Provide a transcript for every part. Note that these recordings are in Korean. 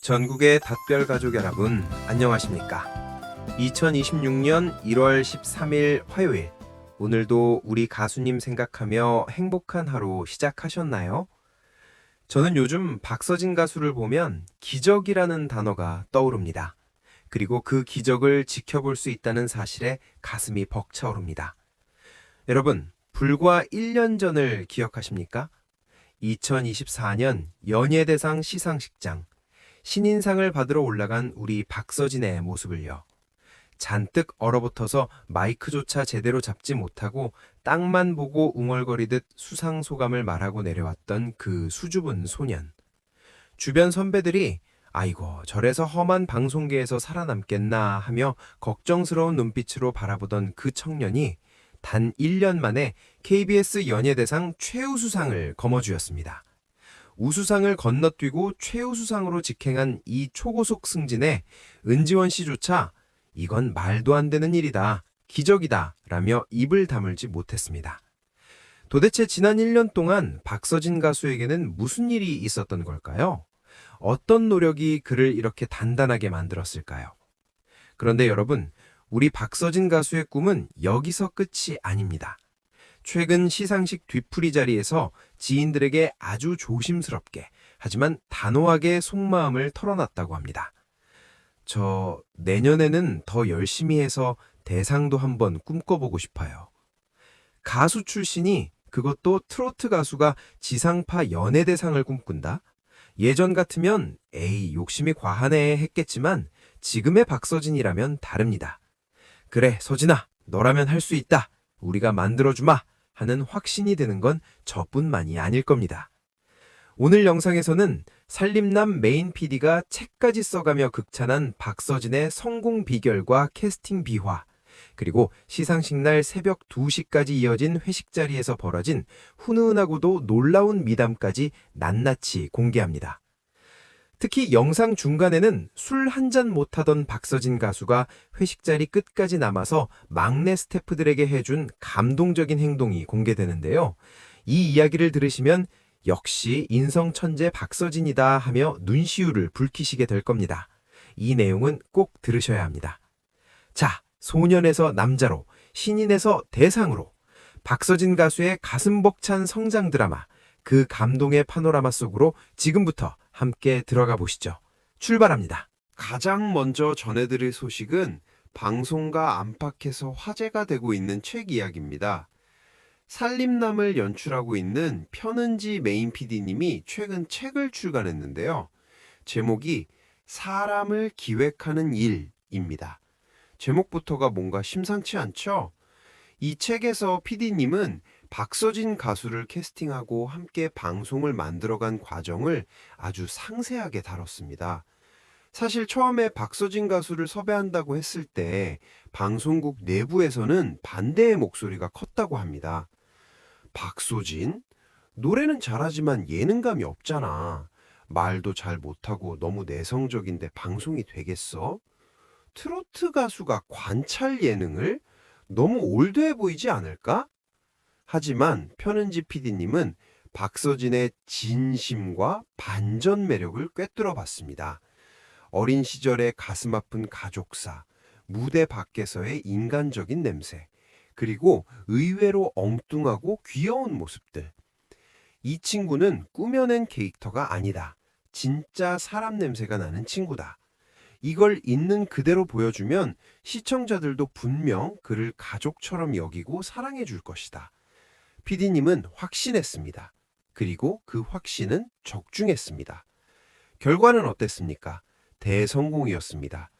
전국의 닷별 가족 여러분, 안녕하십니까? 2026년 1월 13일 화요일, 오늘도 우리 가수님 생각하며 행복한 하루 시작하셨나요? 저는 요즘 박서진 가수를 보면 기적이라는 단어가 떠오릅니다. 그리고 그 기적을 지켜볼 수 있다는 사실에 가슴이 벅차오릅니다. 여러분, 불과 1년 전을 기억하십니까? 2024년 연예대상 시상식장, 신인상을 받으러 올라간 우리 박서진의 모습을요. 잔뜩 얼어붙어서 마이크조차 제대로 잡지 못하고 땅만 보고 웅얼거리듯 수상 소감을 말하고 내려왔던 그 수줍은 소년. 주변 선배들이 아이고 저래서 험한 방송계에서 살아남겠나 하며 걱정스러운 눈빛으로 바라보던 그 청년이 단 1년 만에 KBS 연예대상 최우수상을 거머쥐었습니다. 우수상을 건너뛰고 최우수상으로 직행한 이 초고속 승진에 은지원 씨조차 이건 말도 안 되는 일이다, 기적이다 라며 입을 다물지 못했습니다. 도대체 지난 1년 동안 박서진 가수에게는 무슨 일이 있었던 걸까요? 어떤 노력이 그를 이렇게 단단하게 만들었을까요? 그런데 여러분, 우리 박서진 가수의 꿈은 여기서 끝이 아닙니다. 최근 시상식 뒤풀이 자리에서 지인들에게 아주 조심스럽게 하지만 단호하게 속마음을 털어놨다고 합니다. 저 내년에는 더 열심히 해서 대상도 한번 꿈꿔보고 싶어요. 가수 출신이, 그것도 트로트 가수가 지상파 연예대상을 꿈꾼다? 예전 같으면 에이 욕심이 과하네 했겠지만 지금의 박서진이라면 다릅니다. 그래 서진아, 너라면 할 수 있다, 우리가 만들어주마 하는 확신이 드는 건 저뿐만이 아닐 겁니다. 오늘 영상에서는 살림남 메인 PD가 책까지 써가며 극찬한 박서진의 성공 비결과 캐스팅 비화, 그리고 시상식 날 새벽 2시까지 이어진 회식 자리에서 벌어진 훈훈하고도 놀라운 미담까지 낱낱이 공개합니다. 특히 영상 중간에는 술 한 잔 못하던 박서진 가수가 회식 자리 끝까지 남아서 막내 스태프들에게 해준 감동적인 행동이 공개되는데요. 이 이야기를 들으시면 역시 인성 천재 박서진이다 하며 눈시울을 붉히시게 될 겁니다. 이 내용은 꼭 들으셔야 합니다. 자, 소년에서 남자로, 신인에서 대상으로, 박서진 가수의 가슴 벅찬 성장 드라마, 그 감동의 파노라마 속으로 지금부터 함께 들어가 보시죠. 출발합니다. 가장 먼저 전해드릴 소식은 방송과 안팎에서 화제가 되고 있는 책 이야기입니다. 살림남을 연출하고 있는 편은지 메인 PD님이 최근 책을 출간했는데요. 제목이 사람을 기획하는 일입니다. 제목부터가 뭔가 심상치 않죠? 이 책에서 PD님은 박서진 가수를 캐스팅하고 함께 방송을 만들어간 과정을 아주 상세하게 다뤘습니다. 사실 처음에 박서진 가수를 섭외한다고 했을 때 방송국 내부에서는 반대의 목소리가 컸다고 합니다. 박서진? 노래는 잘하지만 예능감이 없잖아. 말도 잘 못하고 너무 내성적인데 방송이 되겠어? 트로트 가수가 관찰 예능을? 너무 올드해 보이지 않을까? 하지만 편은지 PD님은 박서진의 진심과 반전 매력을 꿰뚫어 봤습니다. 어린 시절의 가슴 아픈 가족사, 무대 밖에서의 인간적인 냄새, 그리고 의외로 엉뚱하고 귀여운 모습들. 이 친구는 꾸며낸 캐릭터가 아니다. 진짜 사람 냄새가 나는 친구다. 이걸 있는 그대로 보여주면 시청자들도 분명 그를 가족처럼 여기고 사랑해 줄 것이다. PD님은 확신했습니다. 그리고 그 확신은 적중했습니다. 결과는 어땠습니까? 대성공이었습니다.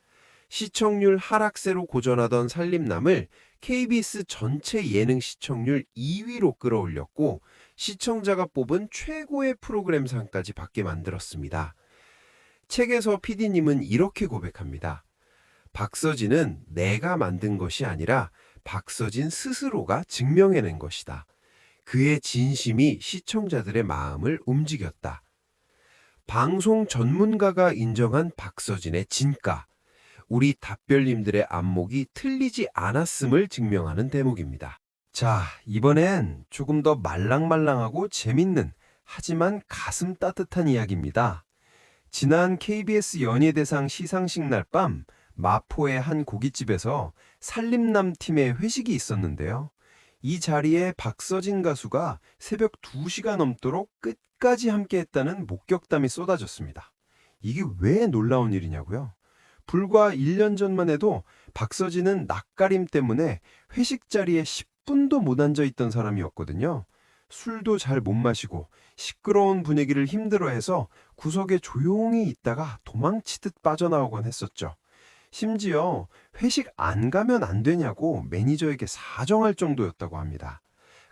시청률 하락세로 고전하던 살림남을 KBS 전체 예능 시청률 2위로 끌어올렸고 시청자가 뽑은 최고의 프로그램상까지 받게 만들었습니다. 책에서 PD님은 이렇게 고백합니다. 박서진은 내가 만든 것이 아니라 박서진 스스로가 증명해낸 것이다. 그의 진심이 시청자들의 마음을 움직였다. 방송 전문가가 인정한 박서진의 진가, 우리 답별님들의 안목이 틀리지 않았음을 증명하는 대목입니다. 자, 이번엔 조금 더 말랑말랑하고 재밌는, 하지만 가슴 따뜻한 이야기입니다. 지난 KBS 연예대상 시상식 날 밤 마포의 한 고깃집에서 살림남 팀의 회식이 있었는데요. 이 자리에 박서진 가수가 새벽 2시가 넘도록 끝까지 함께했다는 목격담이 쏟아졌습니다. 이게 왜 놀라운 일이냐고요? 불과 1년 전만 해도 박서진은 낯가림 때문에 회식 자리에 10분도 못 앉아 있던 사람이었거든요. 술도 잘 못 마시고 시끄러운 분위기를 힘들어해서 구석에 조용히 있다가 도망치듯 빠져나오곤 했었죠. 심지어 회식 안 가면 안 되냐고 매니저에게 사정할 정도였다고 합니다.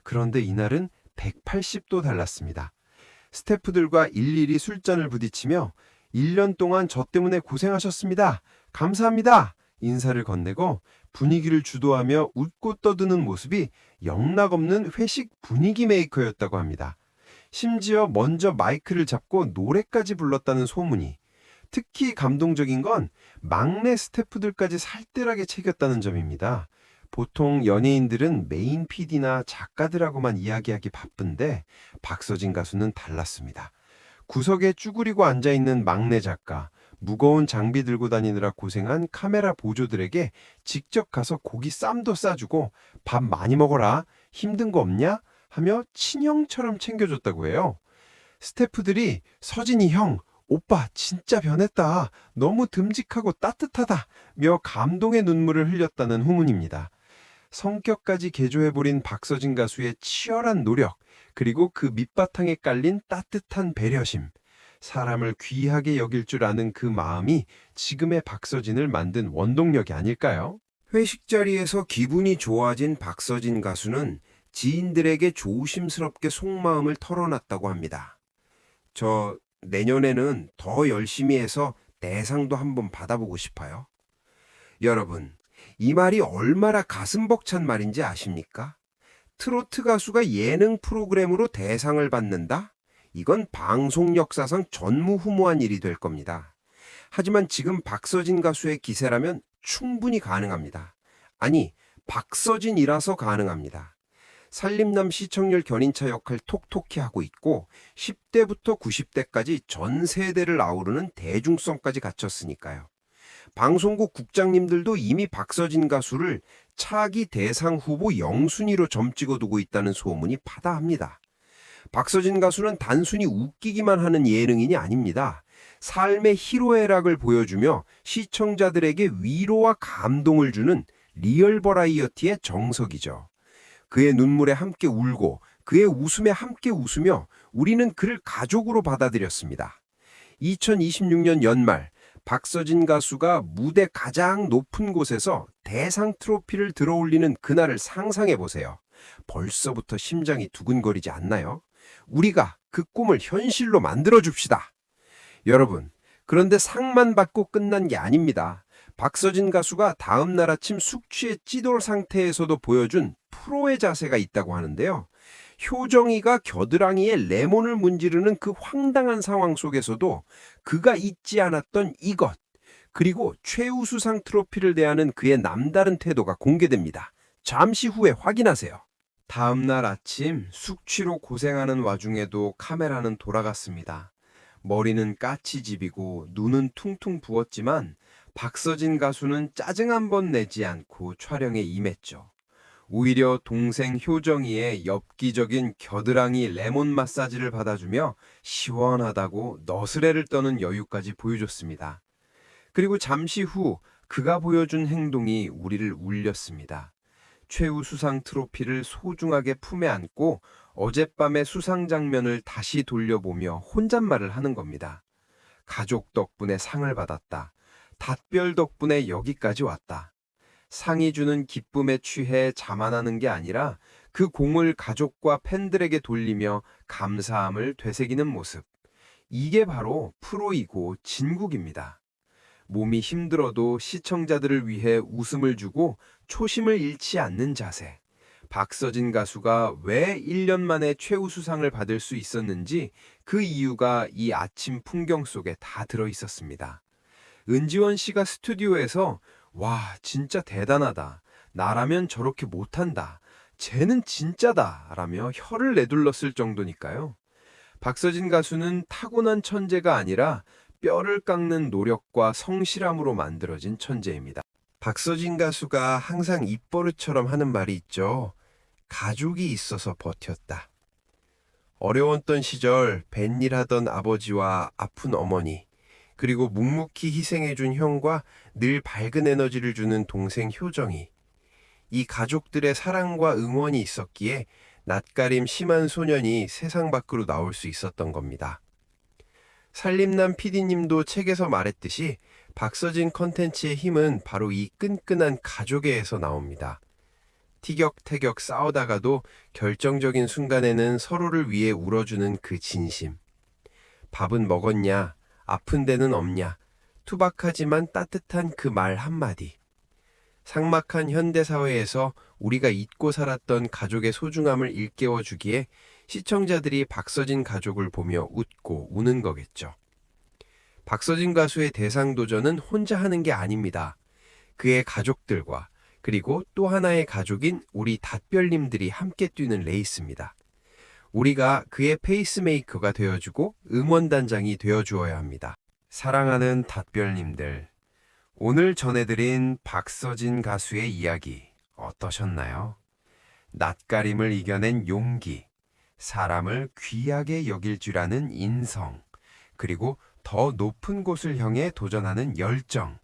그런데 이날은 180도 달랐습니다. 스태프들과 일일이 술잔을 부딪히며 1년 동안 저 때문에 고생하셨습니다. 감사합니다. 인사를 건네고 분위기를 주도하며 웃고 떠드는 모습이 영락없는 회식 분위기 메이커였다고 합니다. 심지어 먼저 마이크를 잡고 노래까지 불렀다는 소문이. 특히 감동적인 건 막내 스태프들까지 살뜰하게 챙겼다는 점입니다. 보통 연예인들은 메인 PD나 작가들하고만 이야기하기 바쁜데 박서진 가수는 달랐습니다. 구석에 쭈그리고 앉아있는 막내 작가, 무거운 장비 들고 다니느라 고생한 카메라 보조들에게 직접 가서 고기 쌈도 싸주고 밥 많이 먹어라, 힘든 거 없냐? 하며 친형처럼 챙겨줬다고 해요. 스태프들이 서진이 형, 오빠 진짜 변했다. 너무 듬직하고 따뜻하다. 며 감동의 눈물을 흘렸다는 후문입니다. 성격까지 개조해버린 박서진 가수의 치열한 노력, 그리고 그 밑바탕에 깔린 따뜻한 배려심. 사람을 귀하게 여길 줄 아는 그 마음이 지금의 박서진을 만든 원동력이 아닐까요? 회식 자리에서 기분이 좋아진 박서진 가수는 지인들에게 조심스럽게 속마음을 털어놨다고 합니다. 저 내년에는 더 열심히 해서 대상도 한번 받아보고 싶어요. 여러분, 이 말이 얼마나 가슴 벅찬 말인지 아십니까? 트로트 가수가 예능 프로그램으로 대상을 받는다? 이건 방송 역사상 전무후무한 일이 될 겁니다. 하지만 지금 박서진 가수의 기세라면 충분히 가능합니다. 아니, 박서진이라서 가능합니다. 살림남 시청률 견인차 역할 톡톡히 하고 있고 10대부터 90대까지 전 세대를 아우르는 대중성까지 갖췄으니까요. 방송국 국장님들도 이미 박서진 가수를 차기 대상 후보 0순위로 점찍어두고 있다는 소문이 파다합니다. 박서진 가수는 단순히 웃기기만 하는 예능인이 아닙니다. 삶의 희로애락을 보여주며 시청자들에게 위로와 감동을 주는 리얼 버라이어티의 정석이죠. 그의 눈물에 함께 울고 그의 웃음에 함께 웃으며 우리는 그를 가족으로 받아들였습니다. 2026년 연말 박서진 가수가 무대 가장 높은 곳에서 대상 트로피를 들어올리는 그날을 상상해 보세요. 벌써부터 심장이 두근거리지 않나요? 우리가 그 꿈을 현실로 만들어 줍시다. 여러분, 그런데 상만 받고 끝난 게 아닙니다. 박서진 가수가 다음 날 아침 숙취에 찌돌 상태에서도 보여준 프로의 자세가 있다고 하는데요. 효정이가 겨드랑이에 레몬을 문지르는 그 황당한 상황 속에서도 그가 잊지 않았던 이것, 그리고 최우수상 트로피를 대하는 그의 남다른 태도가 공개됩니다. 잠시 후에 확인하세요. 다음 날 아침 숙취로 고생하는 와중에도 카메라는 돌아갔습니다. 머리는 까치집이고 눈은 퉁퉁 부었지만 박서진 가수는 짜증 한 번 내지 않고 촬영에 임했죠. 오히려 동생 효정이의 엽기적인 겨드랑이 레몬 마사지를 받아주며 시원하다고 너스레를 떠는 여유까지 보여줬습니다. 그리고 잠시 후 그가 보여준 행동이 우리를 울렸습니다. 최우수상 트로피를 소중하게 품에 안고 어젯밤의 수상 장면을 다시 돌려보며 혼잣말을 하는 겁니다. 가족 덕분에 상을 받았다. 닷별 덕분에 여기까지 왔다. 상이 주는 기쁨에 취해 자만하는 게 아니라 그 공을 가족과 팬들에게 돌리며 감사함을 되새기는 모습. 이게 바로 프로이고 진국입니다. 몸이 힘들어도 시청자들을 위해 웃음을 주고 초심을 잃지 않는 자세. 박서진 가수가 왜 1년 만에 최우수상을 받을 수 있었는지 그 이유가 이 아침 풍경 속에 다 들어 있었습니다. 은지원 씨가 스튜디오에서 와, 진짜 대단하다. 나라면 저렇게 못한다. 쟤는 진짜다. 라며 혀를 내둘렀을 정도니까요. 박서진 가수는 타고난 천재가 아니라 뼈를 깎는 노력과 성실함으로 만들어진 천재입니다. 박서진 가수가 항상 입버릇처럼 하는 말이 있죠. 가족이 있어서 버텼다. 어려웠던 시절 뱃일하던 아버지와 아픈 어머니, 그리고 묵묵히 희생해준 형과 늘 밝은 에너지를 주는 동생 효정이, 이 가족들의 사랑과 응원이 있었기에 낯가림 심한 소년이 세상 밖으로 나올 수 있었던 겁니다. 살림남 PD님도 책에서 말했듯이 박서진 컨텐츠의 힘은 바로 이 끈끈한 가족애에서 나옵니다. 티격태격 싸우다가도 결정적인 순간에는 서로를 위해 울어주는 그 진심. 밥은 먹었냐? 아픈 데는 없냐? 투박하지만 따뜻한 그 말 한마디. 삭막한 현대사회에서 우리가 잊고 살았던 가족의 소중함을 일깨워주기에 시청자들이 박서진 가족을 보며 웃고 우는 거겠죠. 박서진 가수의 대상도전은 혼자 하는 게 아닙니다. 그의 가족들과 그리고 또 하나의 가족인 우리 닷별님들이 함께 뛰는 레이스입니다. 우리가 그의 페이스메이커가 되어주고 응원단장이 되어주어야 합니다. 사랑하는 닷별님들, 오늘 전해드린 박서진 가수의 이야기 어떠셨나요? 낯가림을 이겨낸 용기, 사람을 귀하게 여길 줄 아는 인성, 그리고 더 높은 곳을 향해 도전하는 열정.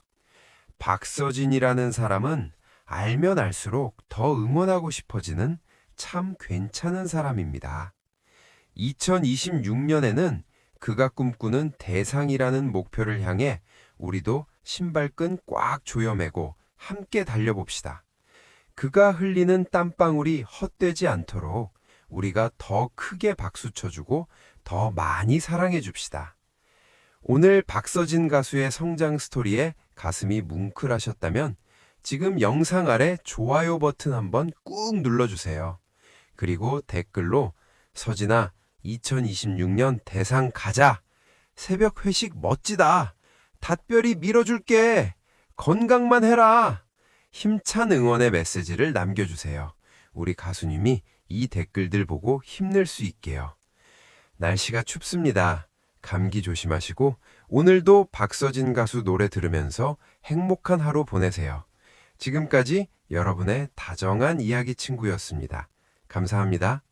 박서진이라는 사람은 알면 알수록 더 응원하고 싶어지는 참 괜찮은 사람입니다. 2026년에는 그가 꿈꾸는 대상이라는 목표를 향해 우리도 신발끈 꽉 조여매고 함께 달려봅시다. 그가 흘리는 땀방울이 헛되지 않도록 우리가 더 크게 박수 쳐주고 더 많이 사랑해 줍시다. 오늘 박서진 가수의 성장 스토리에 가슴이 뭉클하셨다면 지금 영상 아래 좋아요 버튼 한번 꾹 눌러주세요. 그리고 댓글로 서진아 2026년 대상 가자. 새벽 회식 멋지다. 닷별이 밀어줄게. 건강만 해라. 힘찬 응원의 메시지를 남겨주세요. 우리 가수님이 이 댓글들 보고 힘낼 수 있게요. 날씨가 춥습니다. 감기 조심하시고 오늘도 박서진 가수 노래 들으면서 행복한 하루 보내세요. 지금까지 여러분의 다정한 이야기 친구였습니다. 감사합니다.